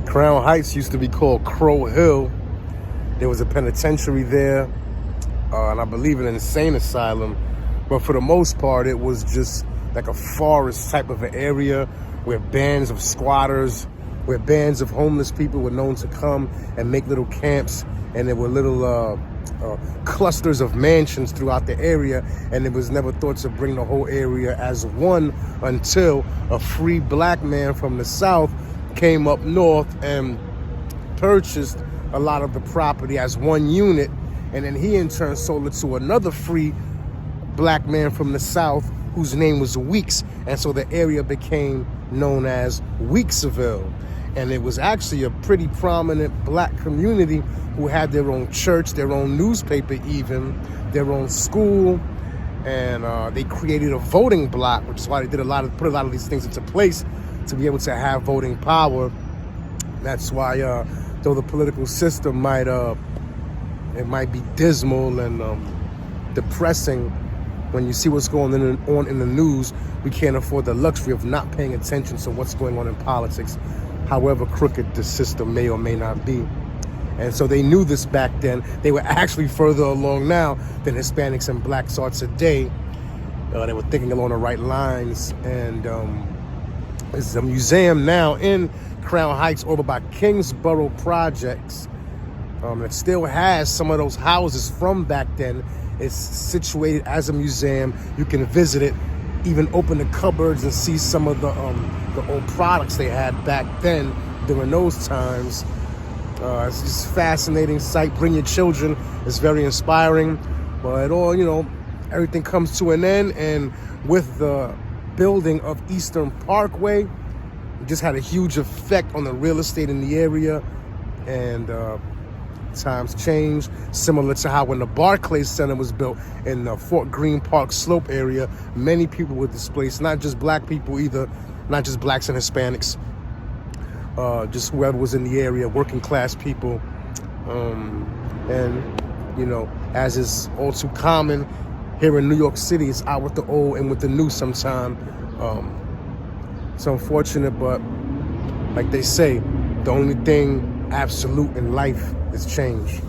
Crown Heights used to be called Crow Hill. There was a penitentiary there, and I believe an insane asylum. But for the most part, it was just like a forest type of an area where bands of squatters, where bands of homeless people were known to come and make little camps. And there were little clusters of mansions throughout the area. And it was never thought to bring the whole area as one until a free black man from the South came up north and purchased a lot of the property as one unit, and then he in turn sold it to another free black man from the South whose name was Weeks, and so the area became known as Weeksville. And it was actually a pretty prominent black community who had their own church, their own newspaper, even their own school, and they created a voting block, which is why they put a lot of these things into place to be able to have voting power. That's why, though the political system might be dismal and depressing, when you see what's going on in the news, we can't afford the luxury of not paying attention to what's going on in politics, however crooked the system may or may not be. And so they knew this back then. They were actually further along now than Hispanics and blacks are today. They were thinking along the right lines, and there's a museum now in Crown Heights over by Kingsborough Projects that still has some of those houses from back then. It's situated as a museum. You can visit it, even open the cupboards and see some of the old products they had back then during those times. It's just a fascinating sight. Bring your children. It's very inspiring. But it all, everything comes to an end, and with the building of Eastern Parkway, it just had a huge effect on the real estate in the area, and times changed, similar to how when the Barclays Center was built in the Fort Greene Park Slope area, many people were displaced, not just black people either, not just blacks and Hispanics, just whoever was in the area, working class people, and as is all too common here in New York City, it's out with the old and with the new sometime. It's unfortunate, but like they say, the only thing absolute in life is change.